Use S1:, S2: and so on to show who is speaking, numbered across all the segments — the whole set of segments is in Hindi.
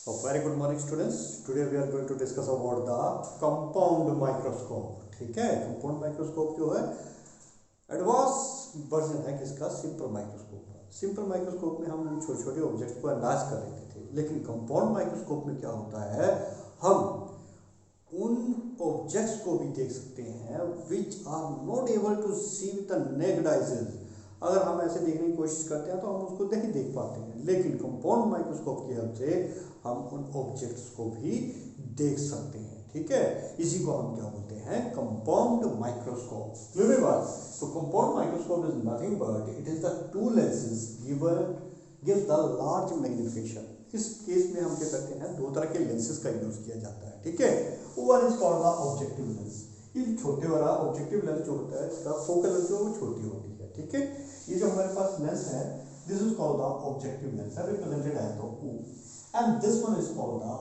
S1: A very good morning students. Today we are going to discuss about the compound microscope. ठीक है, कंपाउंड माइक्रोस्कोप जो है एडवांस वर्जन है किसका, सिंपल माइक्रोस्कोप का। सिंपल माइक्रोस्कोप में हम छोटे छोटे ऑब्जेक्ट को अंदाज कर लेते थे, लेकिन कंपाउंड माइक्रोस्कोप में क्या होता है, हम उन ऑब्जेक्ट्स को भी देख सकते हैं which are not able to see with the naked eyes. अगर हम ऐसे देखने की कोशिश करते हैं तो हम उसको नहीं देख पाते हैं, लेकिन कंपाउंड माइक्रोस्कोप की हेल्प से हम उन ऑब्जेक्ट्स को भी देख सकते हैं। ठीक है, इसी को हम क्या बोलते हैं, कंपाउंड माइक्रोस्कोप। क्लियर बात। तो compound microscope is nothing but it is the two lenses gives the large magnification. इस केस में हम क्या करते हैं, दो तरह के लेंसेज का यूज किया जाता है। ठीक है, one is called the objective lens. ये छोटे वाला ऑब्जेक्टिव लेंस जो होता है, इसका फोकल लेंथ जो वो छोटी होती है। ठीक है, ये जो हमारे पास लेंस है, this is called the objective lens, represented as the O, and this one is called the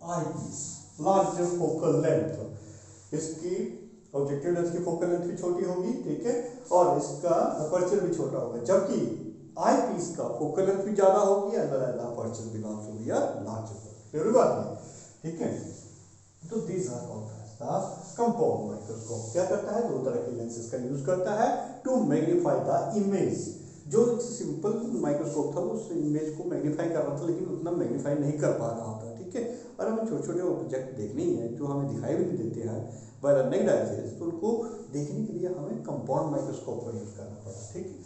S1: eyepiece, larger focal length। इसकी ऑब्जेक्टिव लेंस की फोकल लेंथ भी छोटी होगी, ठीक है, और इसका अपर्चर भी छोटा होगा, जबकि आई पीस का फोकल लेंथ भी ज्यादा होगी एज वेल एज अपर्चर भी लार्जर। क्लियर बात है, ठीक है। तो these are called as the compound microscope. क्या करता है, दो तरह के लेंसेज का यूज करता है टू मैग्नीफाई द इमेज। जो सिंपल माइक्रोस्कोप था वो उस इमेज को मैग्नीफाई कर रहा था, लेकिन उतना मैग्नीफाई नहीं कर पा रहा था। ठीक है, और हमें छोटे छोटे ऑब्जेक्ट देखने ही है जो हमें दिखाई भी नहीं देते हैं बाय द नेक्ड आइज, तो उनको देखने के लिए हमें कंपाउंड माइक्रोस्कोप का यूज करना पड़ा। ठीक है,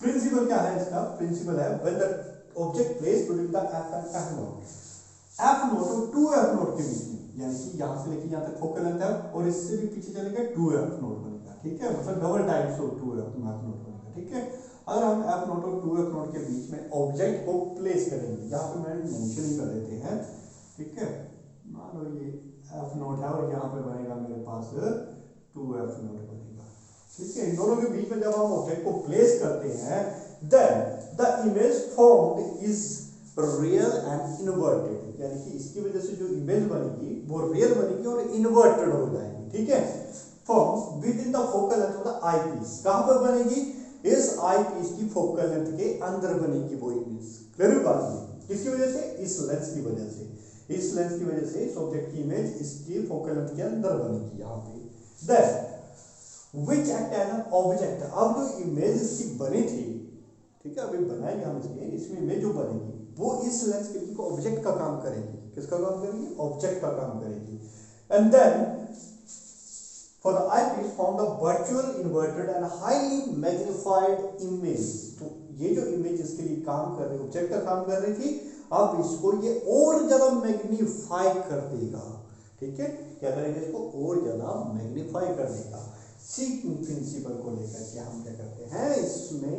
S1: प्रिंसिपल क्या है इसका, प्रिंसिपल है when the object placed between the F and F note, F naught और टू एफ नोट के बीच में, यानी कि यहाँ से लेके यहाँ तक फोकल लेंथ है और इससे भी पीछे चलेगा टू एफ नोट बनेगा। ठीक है, मतलब double times of two F naught बनेगा। ठीक है, अगर हम एफ नोट और टू एफ नोट के बीच में ऑब्जेक्ट को प्लेस करेंगे, यहाँ पे मैं मेंशन ही कर देते हैं। ठीक है, मान लो ये एफ नोट है और यहाँ पे बनेगा मेरे पास टू एफ नोट बनेगा। ठीक है, इन दोनों के बीच में जब हम ऑब्जेक्ट को प्लेस करते हैं, then the image formed is real and inverted, यानी कि इसकी वजह से जो इमेज बनेगी वो रियल बनेगी और इन्वर्टेड हो जाएगी। ठीक है, form within the focal length of the eyepiece. कहां पर बनेगी, इस आई पीस की फोकल लेंथ के अंदर बनेगी वो इमेज। क्लियर बात है, किसकी वजह से, इस लेंस की वजह से, इस लेंस की वजह से इस ऑब्जेक्ट की इमेज इसकी फोकल लेंथ के अंदर बनेगी यहाँ पे। Then which act as an object. अब जो इमेज इसकी बनी थी, ठीक है, अभी बनाएंगे हम इसमें इमेज जो बनेगी वो इस लेंस के ऑब्जेक्ट का काम करेगी। किसका काम करेगी, ऑब्जेक्ट का काम करेगी। And then for the eyepiece form the virtual inverted and highly magnified image। तो ये जो इमेज इसके लिए काम कर रही, ऑब्जेक्ट का काम कर रही थी, अब इसको ये और ज्यादा मैग्नीफाई कर देगा। ठीक है, क्या करेगा, इसको और ज्यादा मैग्नीफाई कर देगा। सी प्रिंसिपल को लेकर के हम क्या करते हैं, इसमें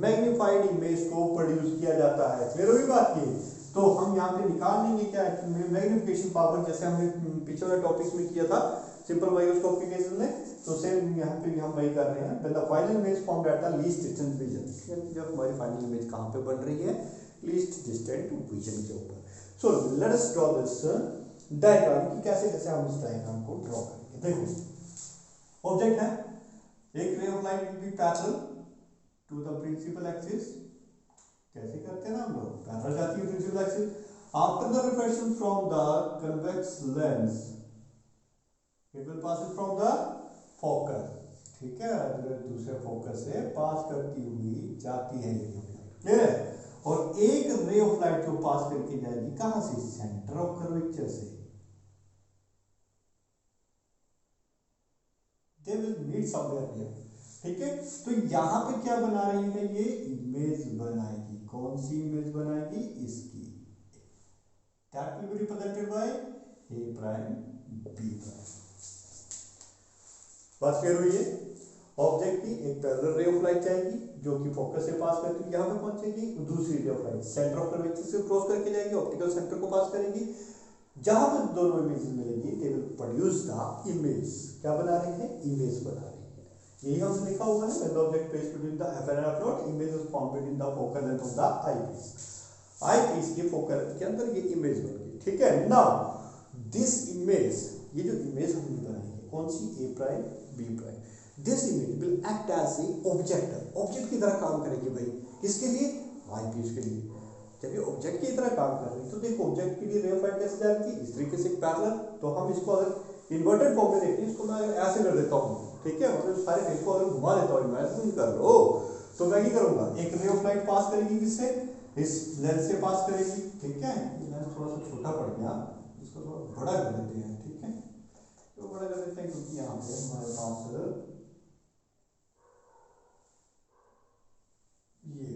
S1: मैग्नीफाइड इमेज को प्रोड्यूस किया जाता है। क्लियर हुई बात की। तो हम यहाँ पे निकाल लेंगे क्या, मैग्निफिकेशन पावर, जैसे हमने पिछले वाले टॉपिक्स में किया था सिंपल माइक्रोस्कोप के केस में, तो सेम यहाँ पे भी हम वही कर रहे हैं। When the final image formed at the least distance vision, जब हमारी फाइनल इमेज कहाँ पे बन रही है, लीस्ट डिस्टेंट विजन के ऊपर। So let us draw this diagram कि कैसे कैसे हम इस डायग्राम को ड्रॉ करेंगे। देखो, ऑब्जेक्ट है, एक ray of light will be parallel to the principal axis. कैसे करते हैं ना हम लोग, पैरेलल जाती है principal axis. After the reflection from the convex lens it will pass it from the focus। ठीक है, दूसरे फोकस से पास करती हुई जाती है ये लाइट। क्लियर है, और एक रे ऑफ लाइट जो पास करके जाएगी कहां से, सेंटर ऑफ कर्वेचर से। They will meet somewhere here. ठीक है, तो यहां पे क्या बना रही है, ये इमेज बनाएगी। कौन सी इमेज बनाएगी, इसकी। That will be represented by A prime B prime. बात क्लियर हुई है। ऑब्जेक्ट की एक पैरेलल रे ऑफ लाइट जाएगी जो कि फोकस से पास करके यहां पे पहुंचेगी, दूसरी रे of light centre of curvature से क्रॉस करके जाएगी, ऑप्टिकल सेंटर को पास करेगी। जहां पर दोनों इमेजेस मिलेंगी they will produce the image. क्या बना रही है, इमेज बना रही है। यही हमने लिखा हुआ है, when the object placed between the F and F naught, image is formed between the focal length of the eyepiece. Eyepiece की फोकल लेंथ के अंदर ये इमेज बन गई। ठीक है, नाउ दिस इमेज, ये जो इमेज हमने बनाई है, कौन सी, A prime B prime, this image will act as a object. Object की तरह काम करेगी भाई, किसके लिए, आई पीस के लिए। जब ये ऑब्जेक्ट की तरह काम कर रही है तो देखो ऑब्जेक्ट के लिए रे ऑफ लाइट कैसे जा रही थी, इस तरीके से पैरेलल। तो हम इसको अगर इन्वर्टेड फॉर्म में देखिए, इसको मैं ऐसे कर देता हूँ, ठीक है, मतलब सारे फेस को अगर घुमा देता हूँ, इमेजिन कर लो, तो मैं क्या करूंगा, एक रे ऑफ लाइट पास करेगी किससे, इस लेंस से पास करेगी, ठीक है। ये लेंस थोड़ा सा छोटा पड़ गया, इसको थोड़ा बड़ा कर देते हैं, ठीक है, तो बड़ा कर देते हैं क्योंकि यहाँ पे हमारे पास ये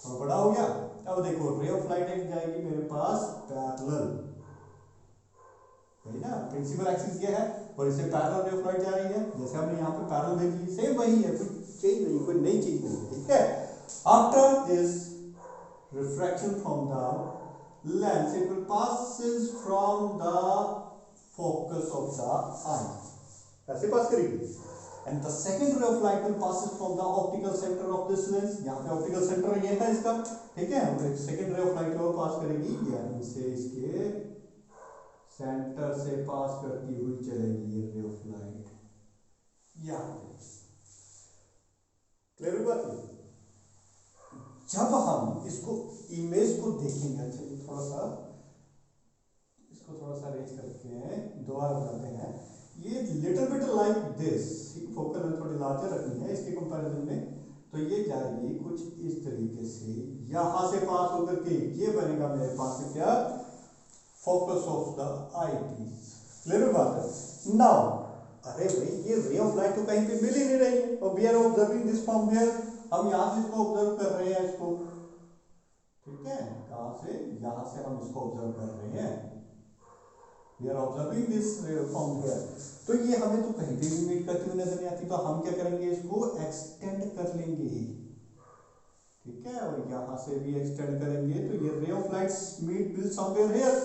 S1: और बड़ा हो गया। अब देखो रे ऑफ लाइट एक जाएगी मेरे पास पैरेलल, वही ना, प्रिंसिपल एक्सिस ये है और इससे पैरेलल रे ऑफ लाइट जा रही है, जैसे हमने यहाँ पे पैरेलल भेजी, सेम वही है, कोई चेंज नहीं, कोई नई चीज नहीं, ठीक है। After this refraction from the lens it will passes from the focus of the eye, ऐसे पास करेगी, and the second ray of light will passes from the optical center of this lens, यहाँ पे optical center ये है इसका, ठीक है, second ray of light वो पास करेगी, यानी से इसके सेंटर से पास करती हुई चलेगी ये रे ऑफ लाइट यहाँ पे, क्लियर हुआ बात। जब हम इसको इमेज को देखेंगे, चलिए थोड़ा सा इसको थोड़ा सा रेंज करके दोबारा बनाते हैं, ये little bit like this, focal length थोड़ी लार्जर रखनी है इसके कंपैरिजन में, तो ये जाएगी कुछ इस तरीके से, यहां से पास होकर के ये बनेगा मेरे पास क्या, focus of the eyepiece, clear बात है। नाउ अरे भाई ये रे ऑफ लाइट तो कहीं पे मिल ही नहीं रही है, और we are observing this from here, हम यहां से इसको ऑब्जर्व कर रहे हैं इसको, ठीक है, कहां से, यहां से हम इसको ऑब्जर्व कर रहे हैं, we are observing this from here, तो ये हमें तो कहीं पे भी मीट करती हुई नजर नहीं आती, तो हम क्या करेंगे, इसको एक्सटेंड कर लेंगे, ठीक है, और यहां से भी एक्सटेंड करेंगे, तो ये ray of light meet will somewhere here,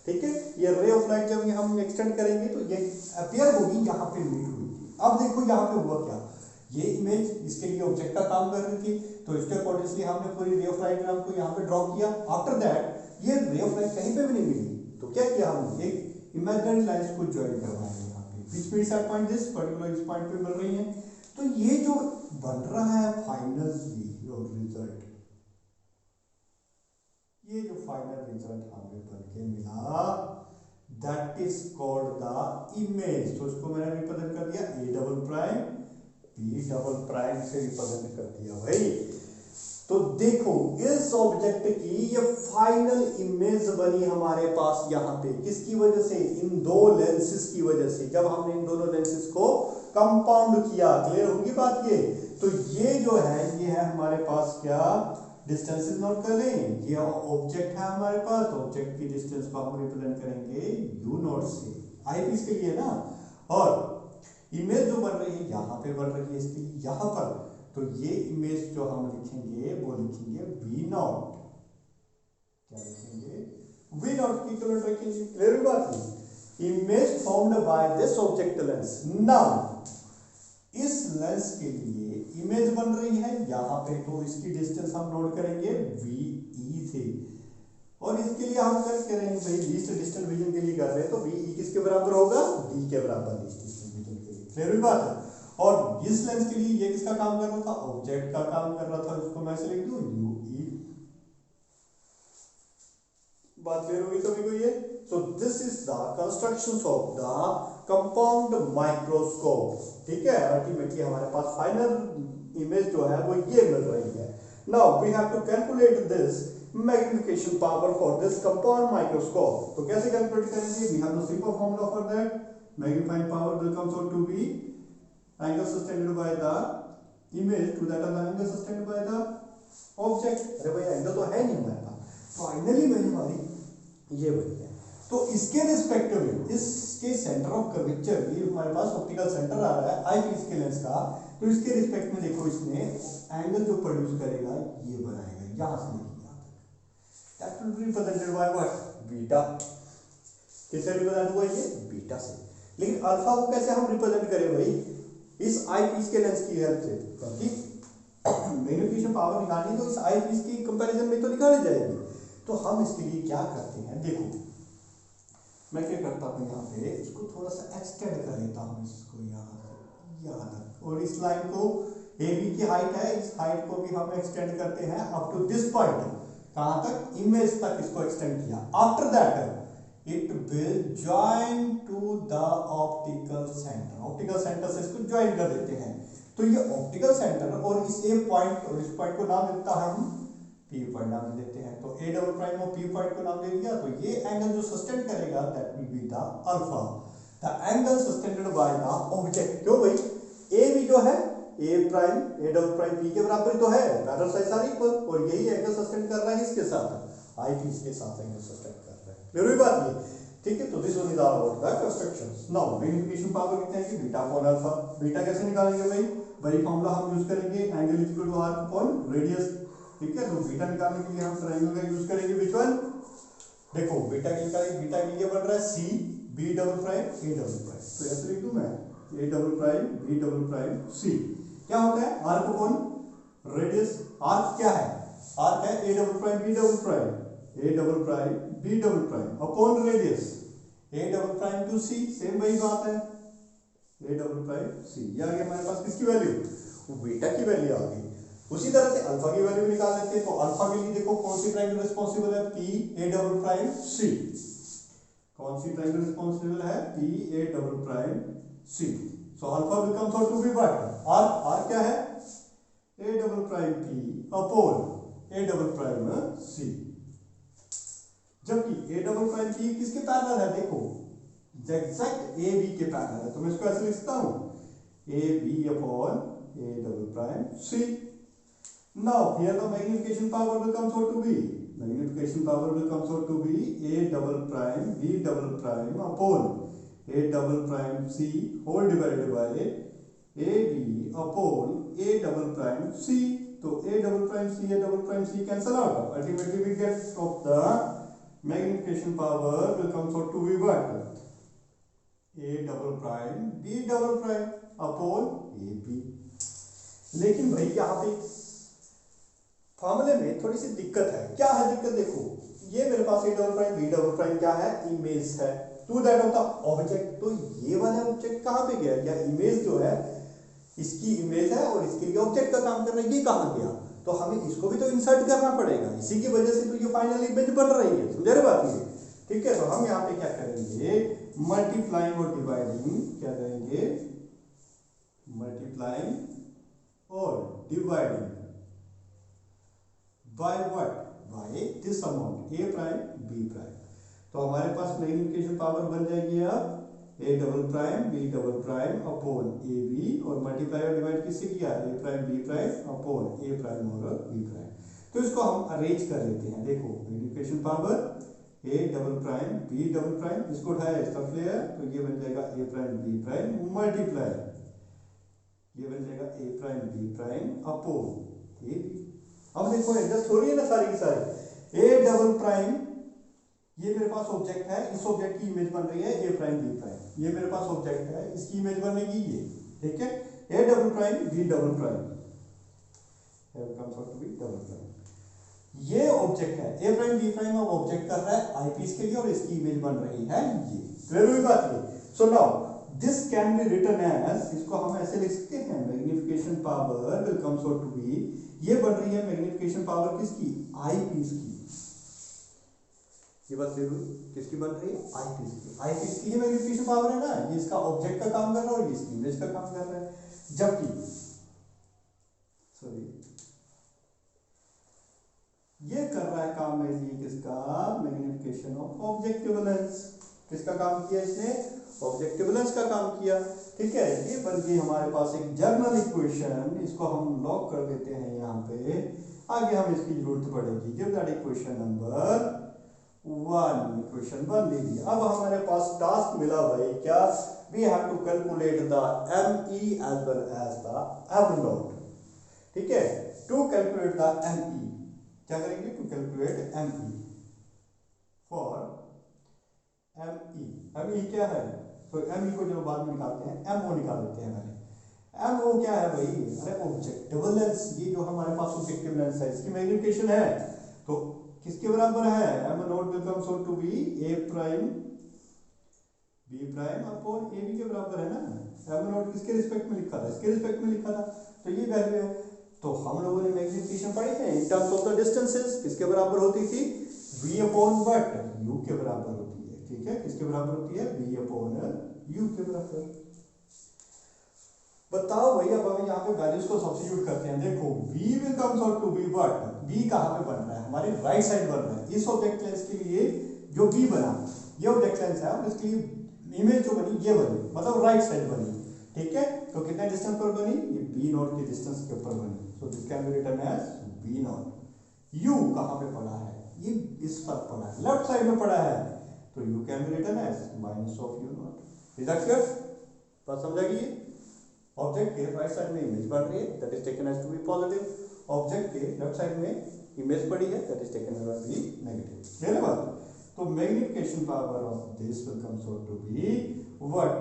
S1: ठीक है, ये रे ऑफ लाइट जब हम एक्सटेंड करेंगे तो ये अपीयर होगी, यहाँ पे मीट हुई। अब देखो यहाँ पे हुआ क्या, ये इमेज इसके लिए ऑब्जेक्ट का काम कर रही थी, तो इसके अकॉर्डिंगली हमने पूरी रे ऑफ लाइट ग्राम को यहाँ पे ड्रॉ किया। आफ्टर दैट ये रे ऑफ लाइट कहीं पे भी नहीं मिली, तो क्या किया हमने, एक इमेजिनरी लाइंस को ज्वाइन करवाया यहाँ पे, बीच में सेट पॉइंट दिस पर्टिकुलर इस पॉइंट पे मिल रही है, तो ये जो बन रहा है फाइनल रिजल्ट, ये जो फाइनल रिजल्ट हमें बन के मिला, that is called the image. तो इसको मैंने रिप्रेजेंट कर दिया A double prime B double prime से रिप्रेजेंट कर दिया भाई। तो देखो इस ऑब्जेक्ट की ये फाइनल इमेज बनी हमारे पास यहाँ पे, किसकी वजह से, इन दो लेंसेज की वजह से, जब हमने इन दोनों लेंसेज को कंपाउंड किया, क्लियर होगी बात ये। तो ये जो है ये है हमारे पास क्या, डिस्टेंसेस नोट कर लें, ये ऑब्जेक्ट है हमारे पास, तो ऑब्जेक्ट की डिस्टेंस को हम रिप्रेजेंट करेंगे यू नॉट से, आई पीस के लिए ना, और इमेज जो बन रही है यहाँ पे बन रही है इसके लिए यहाँ पर, तो ये इमेज जो हम लिखेंगे वो लिखेंगे वी नॉट, क्या लिखेंगे, वी नॉट की इक्विवेलेंट रखेंगे, क्लियर बात है। Image formed by this object lens, now इस लेंस के लिए इमेज बन रही है यहाँ पे, तो इसकी डिस्टेंस हम नोट करेंगे वी ई से, और इसके लिए हम क्या करेंगे भाई, लीस्ट डिस्टेंस विजन के लिए कर रहे हैं, तो वी ई किसके बराबर होगा, डी के बराबर लीस्ट डिस्टेंस विजन के लिए, क्लियर हुई बात है। और इस लेंस के लिए ये किसका काम कर रहा था, ऑब्जेक्ट का काम कर रहा था, इसको मैं ऐसे लिख दूं यू ई, बात क्लियर होगी सभी को ये। So this is the constructions of the compound microscope, ठीक है, अल्टीमेटली हमारे पास फाइनल इमेज जो है वो ये मिल रही है। Now we have to calculate this magnification power for this compound microscope, तो कैसे कैलकुलेट करेंगे, we have the simple formula for that, magnifying power will comes out to be angle sustained by the image to that of the angle sustained by the object। अरे भाई एंगल तो है नहीं हमारे पास, फाइनली वही हमारी ये बनी है, तो इसके रिस्पेक्टिव में इसके सेंटर ऑफ कर्वेचर, ये हमारे पास ऑप्टिकल सेंटर आ रहा है आई पीस के लेंस का, तो इसके रिस्पेक्ट में देखो इसने एंगल जो प्रोड्यूस करेगा ये बनाएगा, यहां से लेके यहां तक, that will be represented by what, beta, किससे रिप्रेजेंट हुआ ये, बीटा से। लेकिन अल्फा को कैसे हम रिप्रेजेंट करें भाई, इस आई पीस के लेंस की हेल्प से, क्योंकि मैग्निफिकेशन पावर निकालनी तो इस आई पीस की कंपैरिजन में तो निकाली जाएगी, तो हम इसके लिए क्या करते हैं, देखो मैं क्या करता हूँ, यहाँ पे इसको थोड़ा सा एक्सटेंड कर लेता हूँ, इसको यहाँ से यहाँ तक, और इस लाइन को ए बी की हाइट है, इस हाइट को भी हम एक्सटेंड करते हैं अप टू दिस पॉइंट, कहां तक, इमेज तक इसको एक्सटेंड किया। After that it will join to the optical centre, optical centre से इसको ज्वाइन कर देते हैं। तो ये ऑप्टिकल सेंटर और इस ए पॉइंट और इस पॉइंट को नाम देता है हम पी पॉइंट नाम देते हैं। तो ए डबल प्राइम और पी पॉइंट को नाम दे दिया। तो ये एंगल जो सस्टेन करेगा that will be the alpha, the angle sustained by the object. क्यों भाई, ए भी जो है A prime A double prime P के बराबर तो है, पैरेलल साइड्स आर इक्वल, और यही एंगल सस्टेन कर रहा है इसके साथ, आई पी इसके साथ एंगल सस्टेन कर रहा है। क्लियर हुई बात ये, ठीक है। तो this one is all about the constructions. Now magnification power कितना है कि बीटा अपॉन अल्फा। बीटा कैसे निकालेंगे भाई, वही फॉर्मूला हम यूज करेंगे, angle equal to arc upon radius, ठीक है। तो बीटा निकालने के लिए हम ट्रायंगल का यूज करेंगे, व्हिच वन, देखो बीटा के लिए, बीटा के लिए बन रहा है C B double prime A double prime. तो ऐसे लिख दूं मैं, A double prime B double prime C. क्या होता है, आर्क अपॉन रेडियस। आर्क क्या है, आर्क है A double prime B double prime, A double prime B double prime upon radius A double prime to C, same वही बात है, ए डबल प्राइम सी। ये आ गया हमारे पास किसकी वैल्यू, बीटा की वैल्यू आ गई। उसी तरह से अल्फा की वैल्यू निकाल लेते हैं। तो अल्फा के लिए देखो कौन सी ट्रायंगल रिस्पांसिबल है, P A double prime C. कौन सी ट्रायंगल रिस्पांसिबल है, P A double prime C. So alpha will come out to be what, or क्या है, A double prime P upon A double prime C. जबकि ए डबल प्राइम पी किसके पैरेलल है, देखो एग्जैक्ट ए बी के पैरेलल है। तो मैं इसको ऐसे लिखता हूं, A B upon A double prime C. Now here the magnification power will come out to be, magnification power will come out to be a double prime b double prime upon a double prime c whole divided by a b upon a double prime c. तो a double prime c cancel out. Ultimately we get of the magnification power will come out to be what, a double prime b double prime upon a b. लेकिन भाई यहाँ पे फॉर्मूले में थोड़ी सी दिक्कत है। क्या है दिक्कत, देखो ये मेरे पास A double prime B double prime क्या है, इमेज है to that of the object. तो ये वाला ऑब्जेक्ट कहां पे गया, क्या इमेज जो है इसकी इमेज है और इसके लिए ऑब्जेक्ट का काम कर रहा है, ये कहां गया। तो हमें इसको भी तो इंसर्ट करना पड़ेगा, इसी की वजह से तो ये फाइनल इमेज बन रही है, समझ रहे बात ये, ठीक है। तो हम यहाँ पे क्या करेंगे, मल्टीप्लाइंग और डिवाइडिंग, क्या करेंगे, मल्टीप्लाइंग और dividing by what, by this amount a prime b prime। तो हमारे पास मैग्निफिकेशन पावर बन जाएगी अब a double prime b double prime upon a b, और मल्टीप्लाई और डिवाइड किससे किया, a prime b prime upon a prime और b प्राइम। तो इसको हम अरेंज कर लेते हैं। देखो magnification power a double prime b double prime, इसको उठाया इस तरफ ले आया, तो ये बन जाएगा a prime b prime multiply, ये बन जाएगा a prime b prime upon a b। अब देखो एडजस्ट हो रही है ना सारी की सारी, ए डबल प्राइम ये मेरे पास ऑब्जेक्ट है, इस ऑब्जेक्ट की इमेज बन रही है ए प्राइम बी प्राइम, ये मेरे पास ऑब्जेक्ट है, इसकी इमेज बनेगी ये, ठीक है, A double prime B double prime, ये ऑब्जेक्ट है ए प्राइम बी प्राइम, अब ऑब्जेक्ट कर रहा है आई पीस के लिए और इसकी इमेज बन रही है ये। क्लियर हुई बात ये। So now this can be written as, इसको हम ऐसे लिख सकते हैं, magnification power will comes out to be, ये बन रही है मैग्निफिकेशन पावर किसकी, आई पीस की। ये बात किसकी बन रही है, आई पीस की। आई पीस की मैग्निफिकेशन पावर है ना, ये इसका ऑब्जेक्ट का काम कर रहा है और ये इसकी इमेज का काम कर रहा है। जबकि सॉरी ये कर रहा है काम मेरे लिए किसका, मैग्निफिकेशन ऑफ ऑब्जेक्टिव। किसका काम किया इसने, ऑब्जेक्टिव लेंस का काम किया, ठीक है। ये बन गई हमारे पास एक जर्नल इक्वेशन, इसको हम लॉक कर देते हैं यहाँ पे, आगे हम इसकी जरूरत पड़ेगी। Give that equation number 1, equation 1 दे दी। अब हमारे पास टास्क मिला भाई क्या, we have to calculate the ME as well as the M naught, ठीक है। टू कैलकुलेट द ME, क्या करेंगे, to calculate ME for ME क्या है, तो ME को जो बाद में निकालते हैं, MO निकाल देते हैं पहले। MO क्या है भाई, अरे ऑब्जेक्टिव लेंस, ये जो हमारे पास ऑब्जेक्टिव लेंस है इसकी मैग्निफिकेशन है, तो किसके बराबर है, M naught will comes out to be A prime B prime upon AB के बराबर है ना। M नॉट किसके रिस्पेक्ट में लिखा था, इसके रिस्पेक्ट में लिखा था, तो ये वैल्यू है। तो हम लोगों ने मैग्निफिकेशन पढ़ी है in terms of the distances, किसके बराबर होती थी, v अपॉन बट u के बराबर होती है, ठीक है, किसके बराबर होती है, v अपॉन u के बराबर। बताओ भाई, अब हम यहाँ पे वैल्यूज को सब्स्टिट्यूट करते हैं। देखो v will comes out to be what, v कहाँ पे बन रहा है, हमारी राइट साइड बन रहा है। इस ऑब्जेक्ट लेंस के लिए जो v बना, ये ऑब्जेक्ट लेंस है, इसके लिए इमेज जो बनी ये बनी, मतलब राइट साइड बनी, ठीक है। तो कितने डिस्टेंस पर बनी, ये b नॉट के डिस्टेंस के ऊपर बनी, so this can be written as b naught. u कहाँ पे पड़ा है, ये इस पर पड़ा है, लेफ्ट साइड में पड़ा है, तो u can be written as minus of u naught. Is that clear, बात समझ गई। ऑब्जेक्ट के राइट साइड में इमेज बन रही है, that is taken as to be positive. Object के लेफ्ट साइड में इमेज पड़ी है, that is taken as to be negative. Clear है बात। तो magnification power of this will comes out to be what,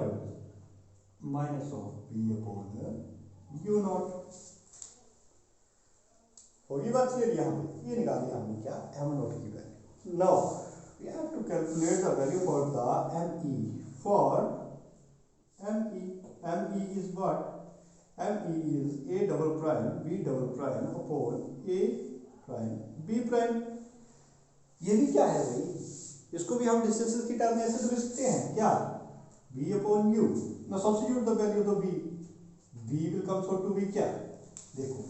S1: minus of b upon u naught. होगी बात क्लियर। यहाँ पे ये निकाली हमने क्या, m नॉट की value. Now we have to calculate the value for the me, for me is what, me is a double prime b double prime upon a prime b prime। ये भी क्या है भाई, इसको भी हम डिस्टेंसेस की टर्म में ऐसे लिख सकते हैं क्या, b upon u। now substitute the value of b will comes out to be क्या, देखो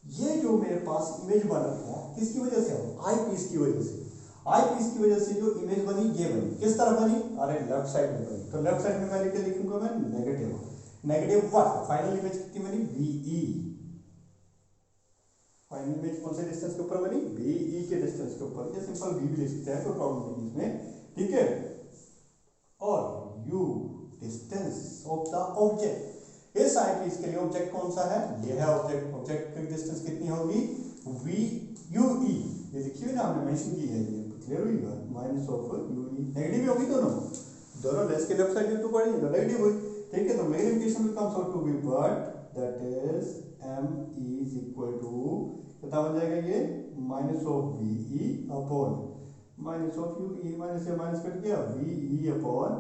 S1: ये जो मेरे पास इमेज बन रही है किसकी वजह से, आई पीस की वजह से। आई पीस की वजह से जो इमेज बनी ये बनी, किस तरफ बनी, अरे लेफ्ट साइड में बनी। तो लेफ्ट साइड में वैल्यू क्या लिखूंगा मैं, negative. Negative what, final image कितनी बनी, VE। फाइनल इमेज कौन से डिस्टेंस के ऊपर बनी, VE के डिस्टेंस के ऊपर। ये सिंपल V भी लिख सकते हैं, कोई प्रॉब्लम नहीं इसमें, ठीक है। और U distance of the object, इस आई पीस के लिए ऑब्जेक्ट कौन सा है, ये है ऑब्जेक्ट। ऑब्जेक्ट की डिस्टेंस कितनी होगी, VUE, ये लिखी हुई ना, हमने मेंशन की है, ये क्लियर हुई बात, माइनस ऑफ UE। नेगेटिव भी होगी, दोनों लेस के लेफ्ट साइड में तो पड़ी तो नेगेटिव हुई, ठीक है। तो magnification will comes out to be what, that is m is equal to कितना बन जाएगा ये, minus of VE upon minus of UE, minus से माइनस कट गया, VE अपॉन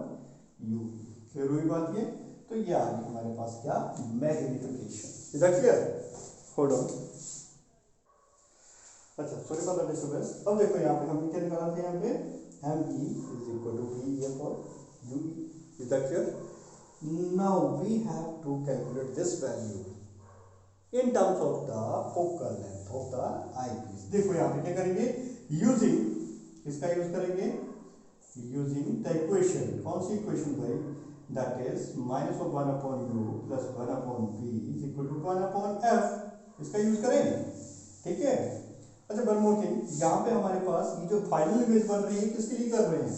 S1: UE। क्लियर हुई बात ये। तो ये आ गई हमारे पास क्या, magnification. Is that clear, hold on. अच्छा सॉरी फॉर द डिस्टर्बेंस। अब देखो यहाँ पे हमने क्या निकाला था, यहाँ पे me is equal to VE upon UE। is that clear? Now we have to calculate this value in terms of the focal length of the eyepiece। देखो यहाँ पे क्या करेंगे, using किसका यूज करेंगे, using the equation। कौन सी इक्वेशन भाई, that is minus of 1 upon u plus 1 upon v is equal to 1 upon f। इसका यूज करेंगे, ठीक है। अच्छा वन मोर थिंग, यहाँ पे हमारे पास ये जो फाइनल इमेज बन रही है किसके लिए कर रहे हैं,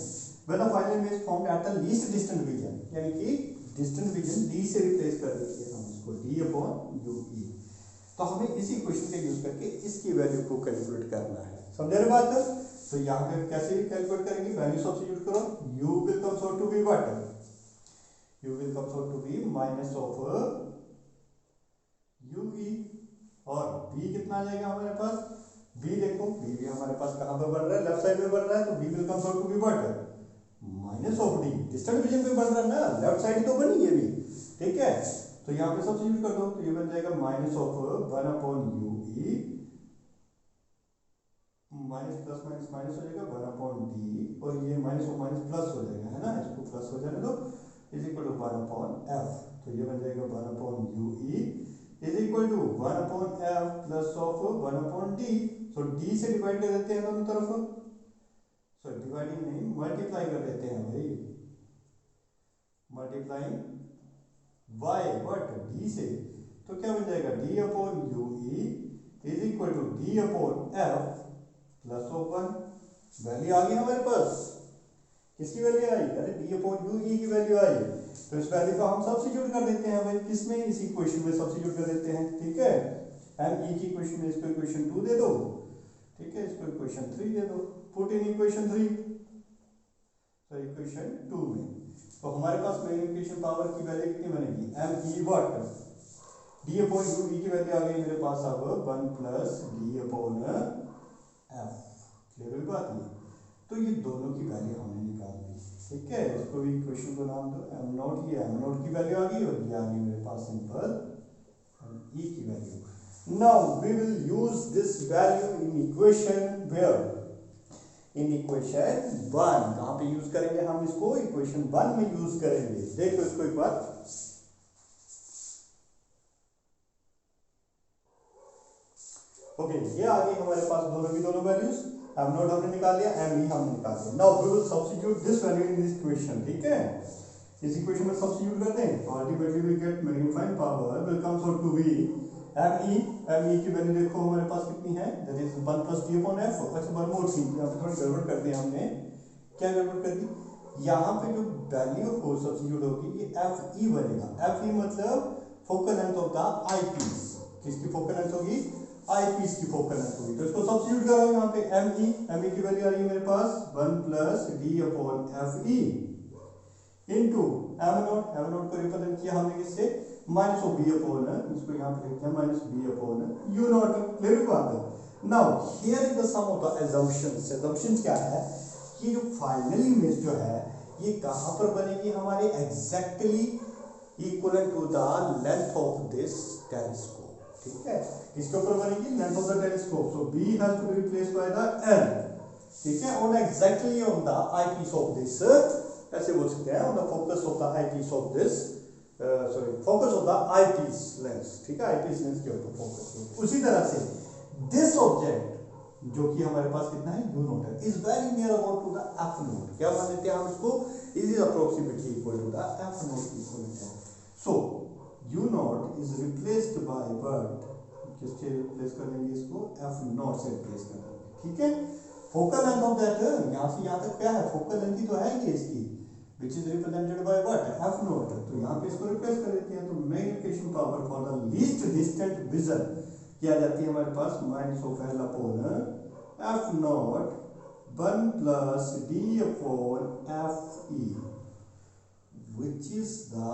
S1: when the final image formed at the least distant region, यानी कि डिस्टेंट रीजन d से रिप्लेस कर देंगे हम इसको, d अपॉन UE। तो हमें इसी इक्वेशन का यूज करके इसकी वैल्यू को कैलकुलेट करना है, समझ रहे बात है। तो यहाँ पे कैसे कैलकुलेट करेंगे, वैल्यू सब्स्टिट्यूट करो, u will comes out to be what, u will comes out to be minus of UE, और v कितना आ जाएगा हमारे पास, v देखो v भी हमारे पास कहाँ पे बन रहा है, लेफ्ट साइड में बन रहा है, तो v will comes out to be what, minus of d, distant region पे बन रहा है ना, लेफ्ट साइड तो बनी ये भी, ठीक है। तो यहाँ पे सब्स्टिट्यूट कर दो, तो ये बन जाएगा minus of 1 upon UE, minus plus minus minus हो जाएगा 1 अपॉन d, और ये माइनस और माइनस प्लस हो जाएगा, है ना, इसको प्लस हो जाने दो, is equal to 1 upon f। तो ये बन जाएगा 1 upon UE is equal to 1 upon f plus of 1 upon d। So d से डिवाइड कर देते हैं दोनों तरफ, सो डिवाइडिंग नहीं मल्टीप्लाई कर देते हैं भाई, मल्टीप्लाइंग y व्हाट, d से। तो क्या बन जाएगा, d upon UE is equal to d upon f plus of 1। Value आ गई हमारे पास, किसकी वैल्यू आई, अरे d अपॉन UE की वैल्यू आई। तो इस वैल्यू को हम सब्स्टिट्यूट कर देते हैं भाई, किसमें, इसी इक्वेशन में सब्स्टिट्यूट कर देते हैं, ठीक है। me की इक्वेशन में इसको इक्वेशन 2 दे दो, ठीक है, इसको इक्वेशन 3 दे दो, पुट इन इक्वेशन 3, तो इक्वेशन 2 में। तो हमारे पास मैग्निफिकेशन पावर की वैल्यू कितनी बनेगी, me what, d upon UE की वैल्यू आ गई मेरे पास अब 1 plus d upon f। Clear हुई बात नहीं। तो ये दोनों की वैल्यू हमने निकाल दी, ठीक है। इसको भी इक्वेशन को नाम दो m नॉट, ये m नॉट की वैल्यू आ गई, और ये आ गई मेरे पास सिंपल e की value. Now we will use this value in equation where? In equation 1. कहाँ पे यूज करेंगे हम इसको? इक्वेशन 1 में यूज करेंगे। देखो इसको एक बार। ओके, ये आ गई हमारे पास दोनों की दोनों वैल्यूज। एम नॉट हमने निकाल लिया, एम ई हमने निकाल लिया। Now we will substitute this value in this equation. ठीक है, इस इक्वेशन में सब्स्टिट्यूट करते हैं तो ultimately we get magnifying power will comes out to be M E की वैल्यू देखो हमारे पास कितनी है, that is 1 plus D upon F. अच्छा वन मोर थिंग, यहाँ पे थोड़ी गड़बड़ कर दी हमने। क्या गड़बड़ कर दी? यहाँ पे जो वैल्यू को सब्स्टिट्यूट होगी ये एफ ई बनेगा। एफ ई मतलब focal length of the eyepiece. किसकी फोकल लेंथ होगी? आई पीस की फोकल लेंथ होगी। तो इसको सब्स्टिट्यूट करो यहाँ पे एम ई की वैल्यू आ रही है मेरे पास 1 plus D upon F E into am not को रिप्रेजेंट किया हमने किससे? माइनस ऑफ बी अपॉन, इसको यहाँ पे लिखते हैं minus B upon U naught. Clear बात है? Now here is the sum of the assumptions. Assumptions क्या है? ये जो फाइनल इमेज जो है ये कहाँ पर बनेगी हमारे? Exactly equal to the length of this telescope. ठीक है, किसके ऊपर बनेगी? Length of the telescope. So B has to be replaced by the L. ठीक है, on exactly on the eyepiece of this, ऐसे बोल सकते हैं, on the focus of the eyepiece of this, sorry focus of the eyepiece lens. ठीक है, आई पीस लेंस के ऊपर फोकस। उसी तरह से दिस ऑब्जेक्ट जो कि हमारे पास कितना है? यू नॉट है, is very near about to the F naught. क्या मान लेते हैं हम इसको? Is approximately equal to the F naught equal है। So U naught is replaced by what? किससे रिप्लेस कर देंगे इसको? एफ नॉट से रिप्लेस कर देंगे। ठीक है, फोकल लेंथ ऑफ दैट यहाँ से यहाँ तक क्या है? फोकल लेंथ ही तो है ये इसकी, which is represented by what? F naught। तो यहाँ पे इसको रिप्लेस कर देते हैं। तो magnification power for the least distant vision क्या आ जाती है हमारे पास? Minus of L upon F naught 1 plus D upon F E, which is the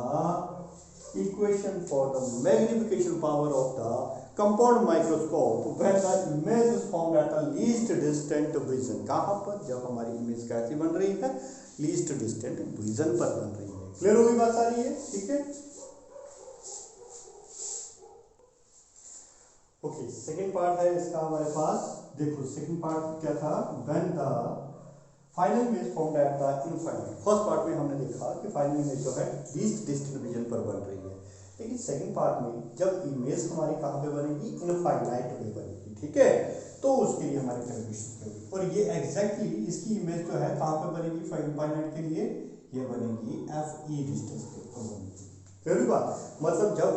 S1: equation for the magnification power of the compound microscope when the image is formed at the least distant vision। कहाँ पर? जब हमारी इमेज कैसी बन रही है? लीस्ट डिस्टेंट विजन पर बन रही है। क्लियर होगी बात सारी है? ठीक है, ओके। सेकंड पार्ट है इसका हमारे पास। देखो सेकंड पार्ट क्या था? When the final image formed at the infinite. First part में हमने देखा कि फाइनल इमेज जो है लीस्ट डिस्टेंट विजन पर बन रही है, लेकिन सेकंड पार्ट में जब इमेज हमारी कहाँ पे बनेगी? इनफाइनाइट पे बनेगी। ठीक है, तो उसके लिए हमारी कैलकुलेशन होगी, और ये एग्जैक्टली इसकी इमेज जो है कहाँ पे बनेगी? इनफाइनाइट के लिए ये बनेगी एफ ई डिस्टेंस के ऊपर बनेगी। फिर बात मतलब जब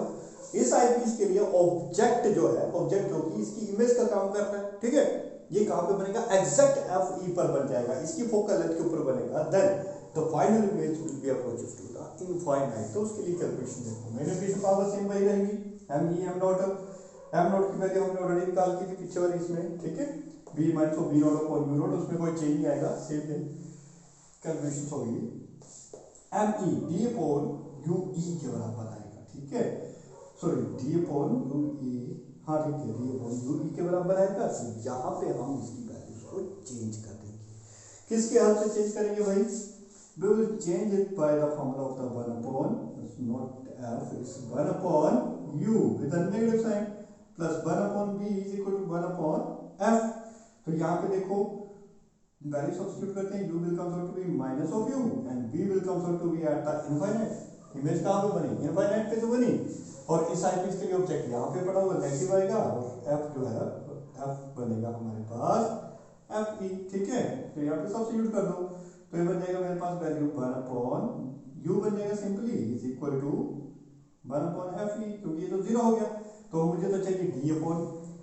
S1: इस आई पीस के लिए ऑब्जेक्ट जो है, ऑब्जेक्ट जो कि इसकी इमेज का काम कर रहा है, ठीक है, ये कहाँ पे बनेगा? एग्जैक्ट एफ ई पर बन जाएगा, इसकी फोकल लेंथ के ऊपर बनेगा। Then the final image will be approaches to the infinite. तो उसके लिए कैलकुलेशन देखो, मैग्निफिकेशन पावर सेम वही रहेगी, एम ई एम नॉट की वैल्यू हमने ऑलरेडी निकाल की थी पीछे वाली इसमें। ठीक है, B minus B naught upon U naught, उसमें कोई चेंज नहीं आएगा, सेम थिंग कैलकुलेशन होगी। M E D upon U E के बराबर आएगा। ठीक है, sorry D upon U E, हाँ ठीक है, डी अपॉन यू ई के बराबर आएगा। तो यहाँ पे हम इसकी वैल्यूज को चेंज कर देंगे। किसके हेल्प से चेंज करेंगे भाई? we will change it by the formula of the 1 upon, it's not f, it's 1 upon u with a negative sign plus 1 upon b is equal to 1 upon f। तो यहाँ पे देखो वैल्यू सब्स्टिट्यूट करते हैं, u will comes out to be minus of u and b will comes out to be at the infinite। Image कहाँ पे बनी? इनफाइनाइट पे तो बनी, और इस आई पीस के लिए ऑब्जेक्ट यहाँ पे पड़ा हुआ नेगेटिव आएगा, और f जो है f बनेगा हमारे पास एफ ई। ठीक है, तो यहाँ पे सब्स्टिट्यूट कर दो, तो ये बन जाएगा मेरे पास वैल्यू 1 अपॉन u बन जाएगा simply is equal to 1 upon F E, क्योंकि ये तो 0 हो गया, तो मुझे तो चाहिए d अपॉन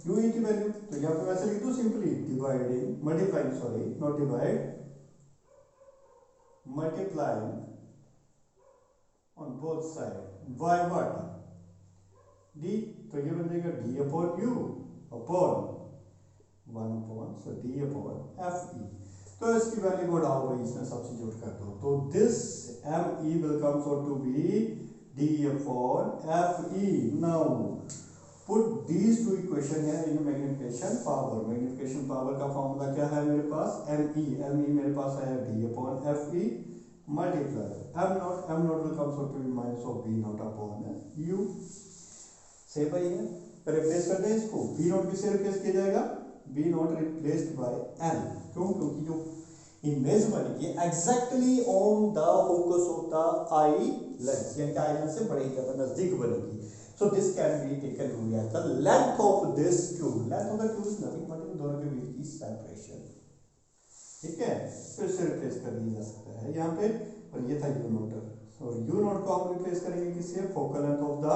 S1: u ई की वैल्यू। तो यहाँ पे वैसे लिख दूं simply dividing multiplying, sorry not divide, multiplying on both side by what? d। तो ये बन जाएगा d upon u upon 1 upon, so d upon F E. तो इसकी वैल्यू को डाल भाई इसमें सब्स्टिट्यूट कर दो, तो this M E will comes out to be D upon F E. Now put these two equation है in magnification power. Magnification power का फॉर्मूला क्या है मेरे पास? एम ई मेरे पास है D upon F E multiply M naught will comes out to be minus of B naught upon U. सही भाई है? रिप्लेस करते हैं इसको, बी नॉट किससे रिप्लेस किया जाएगा, B naught replaced by N. क्यों, क्योंकि जो इमेज बनेगी exactly on the focus of the eye lens, यानी कि आई लेंस से बड़े ही ज्यादा नजदीक बनेगी। So this can be taken to be as the length of this tube. Length of the tube is nothing but इन दोनों के बीच की सेपरेशन। ठीक है, फिर से रिप्लेस कर दिया जा सकता है यहाँ पे, और ये था यू नॉट, और यू नॉट को हम रिप्लेस करेंगे किससे, focal length of the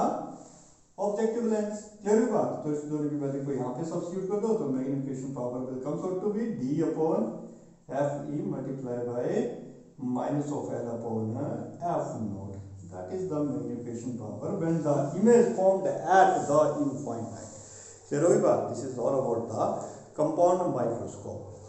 S1: objective lens. Clear हुई बात। तो इस दोनों की वैल्यू को यहाँ पे सब्स्टिट्यूट कर दो, तो magnification power will comes out to be D upon F E multiply by minus of L upon F naught. That is the magnification power when the image formed at the infinite. Clear हुई बात। This is all about the compound microscope.